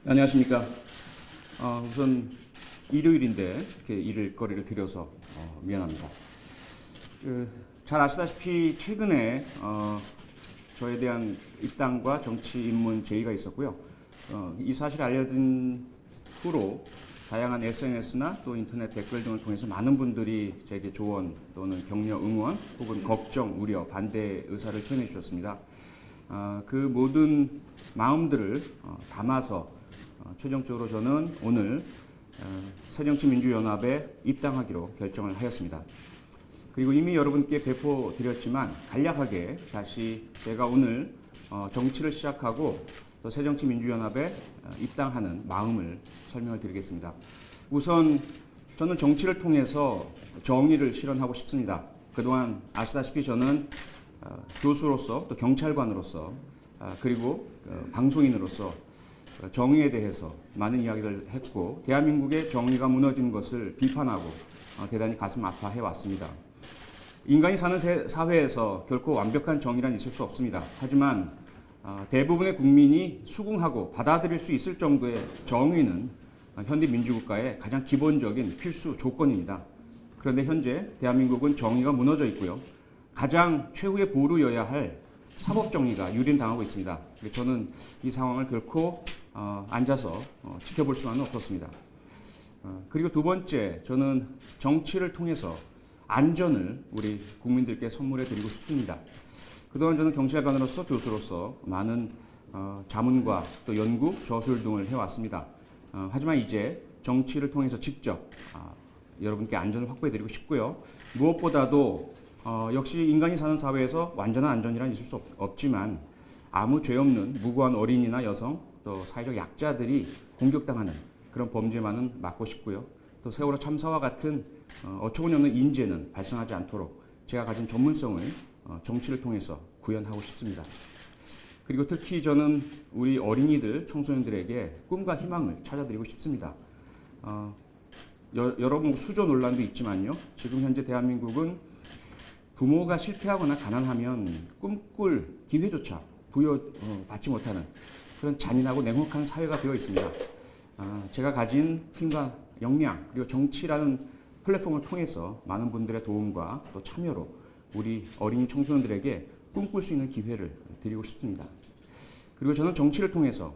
안녕하십니까. 우선 일요일인데 이렇게 일거리를 드려서 미안합니다. 잘 아시다시피 최근에 저에 대한 입당과 정치 입문 제의가 있었고요. 이 사실을 알려진 후로 다양한 SNS나 또 인터넷 댓글 등을 통해서 많은 분들이 제게 조언 또는 격려, 응원 혹은 걱정, 우려, 반대 의사를 표현해 주셨습니다. 그 모든 마음들을 담아서 최종적으로 저는 오늘 새정치민주연합에 입당하기로 결정을 하였습니다. 그리고 이미 여러분께 배포드렸지만 간략하게 다시 제가 오늘 정치를 시작하고 또 새정치민주연합에 입당하는 마음을 설명을 드리겠습니다. 우선 저는 정치를 통해서 정의를 실현하고 싶습니다. 그동안 아시다시피 저는 교수로서 또 경찰관으로서 그리고 방송인으로서 정의에 대해서 많은 이야기를 했고 대한민국의 정의가 무너진 것을 비판하고 대단히 가슴 아파해 왔습니다. 인간이 사는 사회에서 결코 완벽한 정의란 있을 수 없습니다. 하지만 대부분의 국민이 수긍하고 받아들일 수 있을 정도의 정의는 현대 민주국가의 가장 기본적인 필수 조건입니다. 그런데 현재 대한민국은 정의가 무너져 있고요. 가장 최후의 보루여야 할 사법정의가 유린당하고 있습니다. 저는 이 상황을 결코 앉아서 지켜볼 수만은 없었습니다. 그리고 두 번째, 저는 정치를 통해서 안전을 우리 국민들께 선물해 드리고 싶습니다. 그동안 저는 경찰관으로서 교수로서 많은 자문과 또 연구, 저술 등을 해왔습니다. 하지만 이제 정치를 통해서 직접 여러분께 안전을 확보해 드리고 싶고요. 무엇보다도 역시 인간이 사는 사회에서 완전한 안전이란 있을 수 없지만 아무 죄 없는 무고한 어린이나 여성 또 사회적 약자들이 공격당하는 그런 범죄만은 막고 싶고요. 또 세월호 참사와 같은 어처구니없는 인재는 발생하지 않도록 제가 가진 전문성을 정치를 통해서 구현하고 싶습니다. 그리고 특히 저는 우리 어린이들, 청소년들에게 꿈과 희망을 찾아드리고 싶습니다. 여러분 수조 논란도 있지만요. 지금 현재 대한민국은 부모가 실패하거나 가난하면 꿈꿀 기회조차 부여받지 못하는 그런 잔인하고 냉혹한 사회가 되어 있습니다. 제가 가진 힘과 역량 그리고 정치라는 플랫폼을 통해서 많은 분들의 도움과 또 참여로 우리 어린이 청소년들에게 꿈꿀 수 있는 기회를 드리고 싶습니다. 그리고 저는 정치를 통해서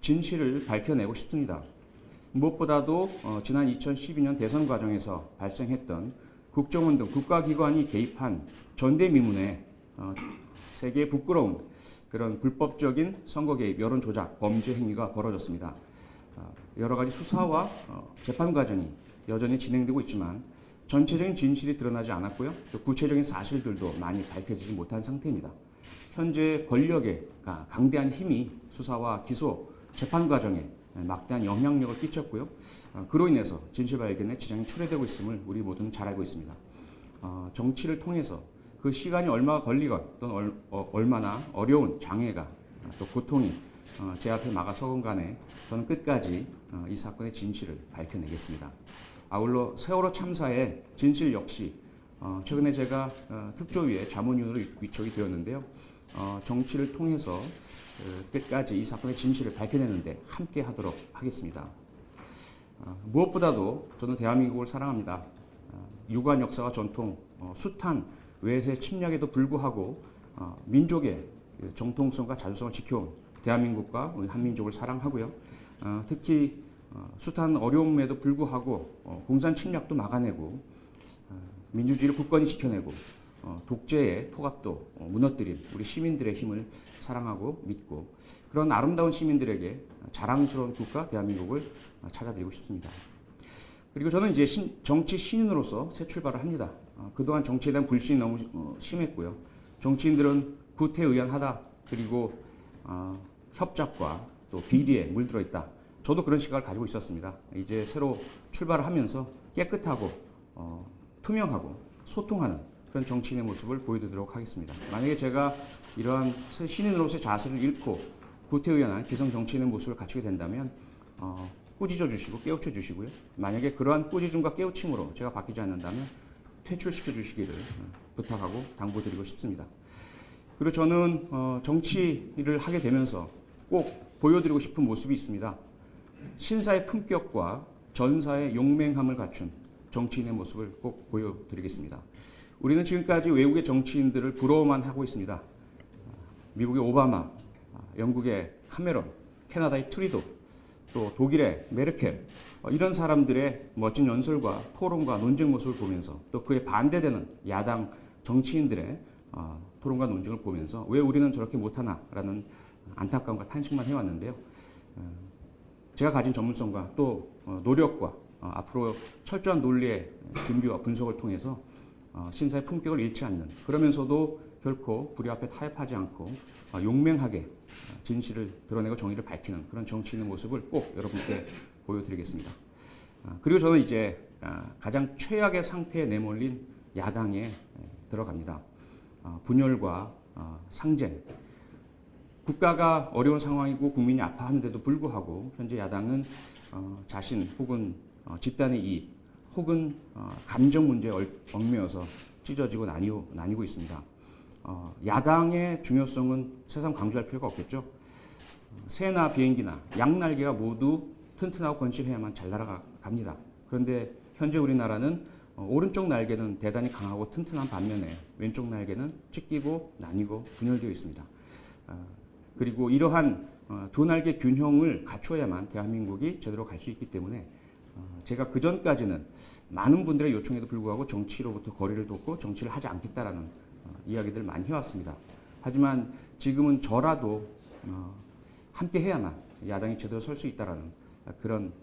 진실을 밝혀내고 싶습니다. 무엇보다도 지난 2012년 대선 과정에서 발생했던 국정원 등 국가기관이 개입한 전대미문에 세계에 부끄러운 그런 불법적인 선거 개입, 여론 조작, 범죄 행위가 벌어졌습니다. 여러 가지 수사와 재판 과정이 여전히 진행되고 있지만 전체적인 진실이 드러나지 않았고요. 또 구체적인 사실들도 많이 밝혀지지 못한 상태입니다. 현재 권력의 강대한 힘이 수사와 기소, 재판 과정에 막대한 영향력을 끼쳤고요. 그로 인해서 진실 발견에 지장이 초래되고 있음을 우리 모두는 잘 알고 있습니다. 정치를 통해서 그 시간이 얼마가 걸리건 또는 얼마나 어려운 장애가 또 고통이 제 앞에 막아서건 간에 저는 끝까지 이 사건의 진실을 밝혀내겠습니다. 아울러 세월호 참사의 진실 역시 최근에 제가 특조위의 자문위원으로 위촉이 되었는데요. 정치를 통해서 끝까지 이 사건의 진실을 밝혀내는데 함께 하도록 하겠습니다. 무엇보다도 저는 대한민국을 사랑합니다. 유구한 역사와 전통, 숱한 외세 침략에도 불구하고 민족의 정통성과 자주성을 지켜온 대한민국과 우리 한민족을 사랑하고요. 특히 숱한 어려움에도 불구하고 공산 침략도 막아내고 민주주의를 굳건히 지켜내고 독재의 포갑도 무너뜨린 우리 시민들의 힘을 사랑하고 믿고 그런 아름다운 시민들에게 자랑스러운 국가 대한민국을 찾아드리고 싶습니다. 그리고 저는 이제 정치 신인으로서 새 출발을 합니다. 그동안 정치에 대한 불신이 너무 심했고요. 정치인들은 구태의연하다 그리고 협잡과 또 비리에 물들어 있다. 저도 그런 시각을 가지고 있었습니다. 이제 새로 출발을 하면서 깨끗하고 투명하고 소통하는 그런 정치인의 모습을 보여드리도록 하겠습니다. 만약에 제가 이러한 신인으로서의 자세를 잃고 구태의연한 기성 정치인의 모습을 갖추게 된다면 꾸짖어 주시고 깨우쳐 주시고요. 만약에 그러한 꾸짖음과 깨우침으로 제가 바뀌지 않는다면 퇴출시켜 주시기를 부탁하고 당부드리고 싶습니다. 그리고 저는 정치를 하게 되면서 꼭 보여드리고 싶은 모습이 있습니다. 신사의 품격과 전사의 용맹함을 갖춘 정치인의 모습을 꼭 보여드리겠습니다. 우리는 지금까지 외국의 정치인들을 부러워만 하고 있습니다. 미국의 오바마, 영국의 카메론, 캐나다의 트리도, 또 독일의 메르켈, 이런 사람들의 멋진 연설과 토론과 논쟁 모습을 보면서 또 그에 반대되는 야당 정치인들의 토론과 논쟁을 보면서 왜 우리는 저렇게 못하나라는 안타까움과 탄식만 해왔는데요. 제가 가진 전문성과 또 노력과 앞으로 철저한 논리의 준비와 분석을 통해서 신사의 품격을 잃지 않는, 그러면서도 결코 불의 앞에 타협하지 않고 용맹하게 진실을 드러내고 정의를 밝히는 그런 정치인의 모습을 꼭 여러분께 보여드리겠습니다. 그리고 저는 이제 가장 최악의 상태에 내몰린 야당에 들어갑니다. 분열과 상쟁. 국가가 어려운 상황이고 국민이 아파하는데도 불구하고 현재 야당은 자신 혹은 집단의 이익 혹은 감정 문제에 얽매여서 찢어지고 나뉘고 있습니다. 야당의 중요성은 새삼 강조할 필요가 없겠죠. 새나 비행기나 양날개가 모두 튼튼하고 건실해야만 잘 날아갑니다. 그런데 현재 우리나라는 오른쪽 날개는 대단히 강하고 튼튼한 반면에 왼쪽 날개는 찢기고 나뉘고 분열되어 있습니다. 그리고 이러한 두 날개 균형을 갖추어야만 대한민국이 제대로 갈 수 있기 때문에 제가 그전까지는 많은 분들의 요청에도 불구하고 정치로부터 거리를 뒀고 정치를 하지 않겠다라는 이야기들을 많이 해왔습니다. 하지만 지금은 저라도 함께 해야만 야당이 제대로 설 수 있다라는 그런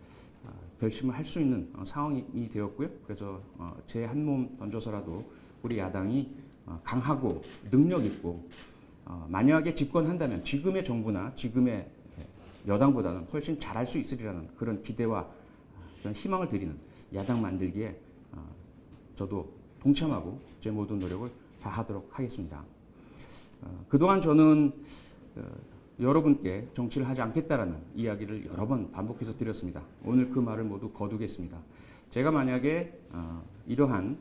결심을 할 수 있는 상황이 되었고요. 그래서 제 한 몸 던져서라도 우리 야당이 강하고 능력 있고 만약에 집권한다면 지금의 정부나 지금의 여당보다는 훨씬 잘할 수 있으리라는 그런 기대와 그런 희망을 드리는 야당 만들기에 저도 동참하고 제 모든 노력을 다하도록 하겠습니다. 그동안 저는 여러분께 정치를 하지 않겠다라는 이야기를 여러 번 반복해서 드렸습니다. 오늘 그 말을 모두 거두겠습니다. 제가 만약에 이러한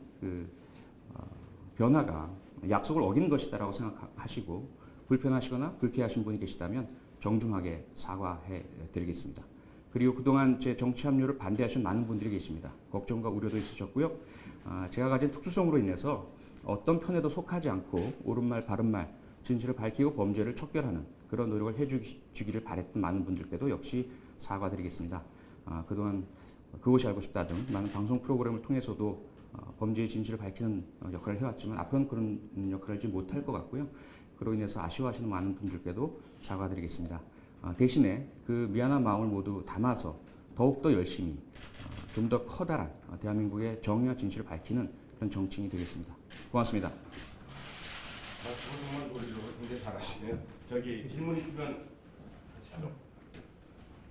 변화가 약속을 어긴 것이다라고 생각하시고 불편하시거나 불쾌하신 분이 계시다면 정중하게 사과해 드리겠습니다. 그리고 그동안 제 정치 합류를 반대하신 많은 분들이 계십니다. 걱정과 우려도 있으셨고요. 제가 가진 특수성으로 인해서 어떤 편에도 속하지 않고 옳은말 바른말 진실을 밝히고 범죄를 척결하는 그런 노력을 해주기를 바랬던 많은 분들께도 역시 사과드리겠습니다. 그동안 그것이 알고 싶다 등 많은 방송 프로그램을 통해서도 범죄의 진실을 밝히는 역할을 해왔지만 앞으로는 그런 역할을 하지 못할 것 같고요. 그로 인해서 아쉬워하시는 많은 분들께도 사과드리겠습니다. 대신에 그 미안한 마음을 모두 담아서 더욱더 열심히 좀 더 커다란 대한민국의 정의와 진실을 밝히는 그런 정치인이 되겠습니다. 고맙습니다. 정말 노래를 굉장히 잘하시네요. 저기 질문 있으면 하시죠.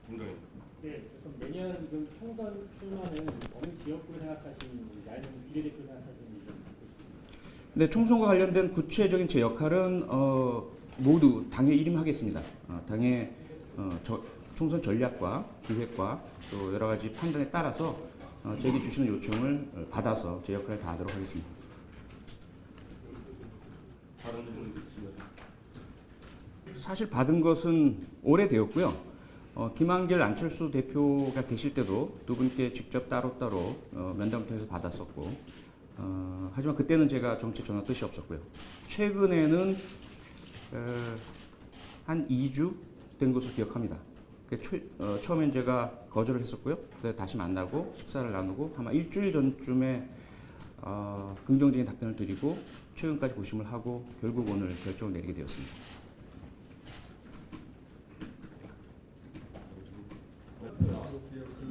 김동인. 네, 그럼 내년 총선 출마는 어느 지역구를 생각하시는지, 아니면 비례대표 생각하시는지 좀 듣고 싶습니다. 네, 총선과 관련된 구체적인 제 역할은 모두 당에 일임하겠습니다. 당의 총선 전략과 기획과 또 여러 가지 판단에 따라서 저에게 주시는 요청을 받아서 제 역할을 다하도록 하겠습니다. 다른 질문 있으시면. 사실 받은 것은 오래되었고요. 김한길 안철수 대표가 계실 때도 두 분께 직접 따로따로 면담을 통해서 받았었고, 하지만 그때는 제가 정치 전혀 뜻이 없었고요. 최근에는 한 2주 된 것으로 기억합니다. 처음엔 제가 거절을 했었고요. 그래서 다시 만나고 식사를 나누고 아마 일주일 전쯤에 긍정적인 답변을 드리고 최근까지 고심을 하고 결국 오늘 결정을 내리게 되었습니다.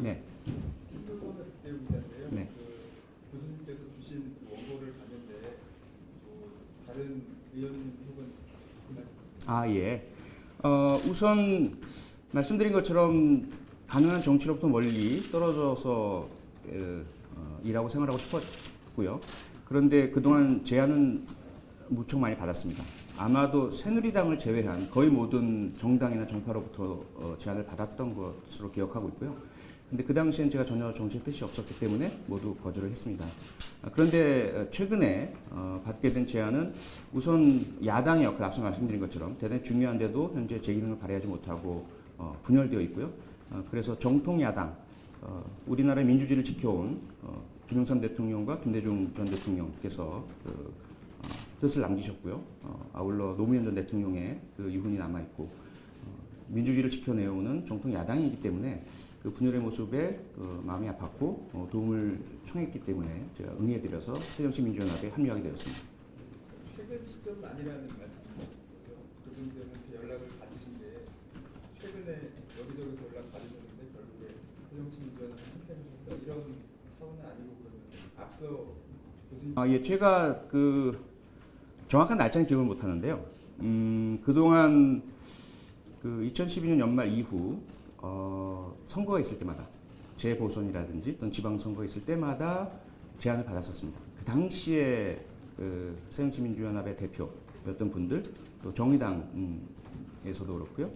네. 네. 교수님께서 주신 원고를 봤는데 다른 의원님 혹은 예. 우선 말씀드린 것처럼 가능한 정치로부터 멀리 떨어져서 일하고 생활하고 싶었고요. 그런데 그동안 제안은 무척 많이 받았습니다. 아마도 새누리당을 제외한 거의 모든 정당이나 정파로부터 제안을 받았던 것으로 기억하고 있고요. 근데 그 당시엔 제가 전혀 정치의 뜻이 없었기 때문에 모두 거절을 했습니다. 그런데 최근에 받게 된 제안은 우선 야당의 역할, 앞서 말씀드린 것처럼 대단히 중요한데도 현재 제 기능을 발휘하지 못하고 분열되어 있고요. 그래서 정통 야당, 우리나라의 민주주의를 지켜온 김영삼 대통령과 김대중 전 대통령께서 뜻을 남기셨고요. 아울러 노무현 전 대통령의 그 유훈이 남아 있고 민주주의를 지켜내오는 정통 야당이기 때문에 그 분열의 모습에 마음이 아팠고 도움을 청했기 때문에 제가 응해드려서 새정치민주연합에 합류하게 되었습니다. 최근 시점은 아니라는 말씀이죠. 그분들한테 연락을 받으신 게 최근에 여기저기서 연락 받으셨는데 결국에 새정치민주연합을 선택하셨다 이런 차원은 아니고 그러면 앞서 교수님 예, 제가 그 정확한 날짜는 기억을 못 하는데요. 그동안 그 2012년 연말 이후 선거가 있을 때마다 재보선이라든지 또는 지방선거가 있을 때마다 제안을 받았었습니다. 그 당시에 그 새정치민주연합의 대표였던 분들 또 정의당에서도 그렇고요.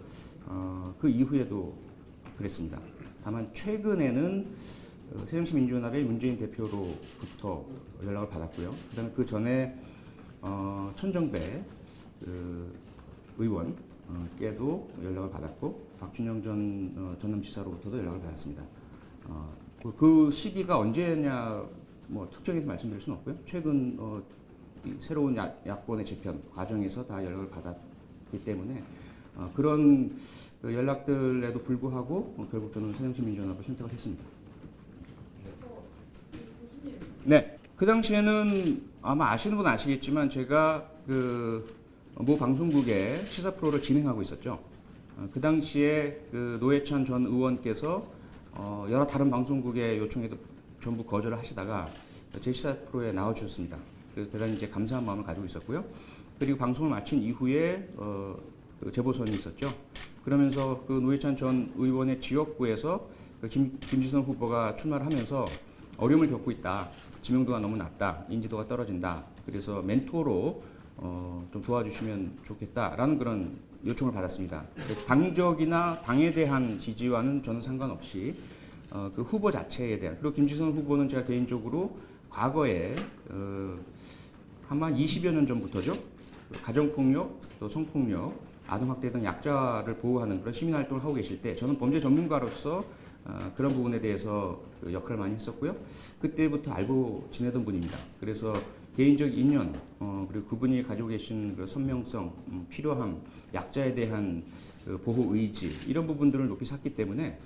그 이후에도 그랬습니다. 다만 최근에는 새정치민주연합의 문재인 대표로부터 연락을 받았고요. 그다음에 그 전에 천정배 그 의원께도 연락을 받았고 박준영 전 전남지사로부터도 연락을 받았습니다. 그 시기가 언제냐 뭐 특정해서 말씀드릴 수는 없고요. 최근 이 새로운 야권의 재편 과정에서 다 연락을 받았기 때문에 그런 그 연락들에도 불구하고 결국 저는 새정치민주연합을 선택을 했습니다. 네, 그 당시에는 아마 아시는 분은 아시겠지만 제가 그 모 방송국의 시사 프로를 진행하고 있었죠. 그 당시에 그 노회찬 전 의원께서 여러 다른 방송국의 요청에도 전부 거절을 하시다가 제 시사 프로에 나와주셨습니다. 그래서 대단히 이제 감사한 마음을 가지고 있었고요. 그리고 방송을 마친 이후에 그 재보선이 있었죠. 그러면서 그 노회찬 전 의원의 지역구에서 그 김지선 후보가 출마를 하면서 어려움을 겪고 있다. 지명도가 너무 낮다. 인지도가 떨어진다. 그래서 멘토로 좀 도와주시면 좋겠다라는 그런 요청을 받았습니다. 당적이나 당에 대한 지지와는 저는 상관없이 그 후보 자체에 대한 그리고 김지선 후보는 제가 개인적으로 과거에 아마 20여 년 전부터죠. 가정폭력, 또 성폭력, 아동학대 등 약자를 보호하는 그런 시민활동을 하고 계실 때 저는 범죄 전문가로서 그런 부분에 대해서 역할을 많이 했었고요. 그때부터 알고 지내던 분입니다. 그래서 개인적 인연, 그리고 그분이 가지고 계신 그 선명성, 필요함, 약자에 대한 그 보호 의지 이런 부분들을 높이 샀기 때문에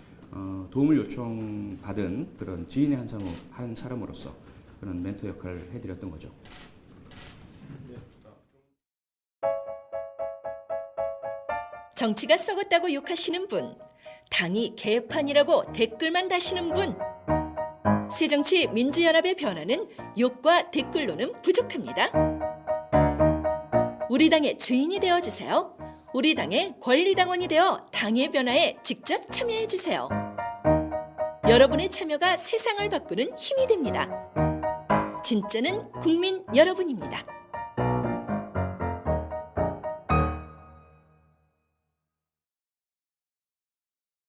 도움을 요청받은 그런 지인의 한 사람으로서 그런 멘토 역할을 해드렸던 거죠. 정치가 썩었다고 욕하시는 분, 당이 개판이라고 댓글만 다시는 분, 새정치민주연합의 변화는 욕과 댓글로는 부족합니다. 우리 당의 주인이 되어주세요. 우리 당의 권리당원이 되어 당의 변화에 직접 참여해주세요. 여러분의 참여가 세상을 바꾸는 힘이 됩니다. 진짜는 국민 여러분입니다.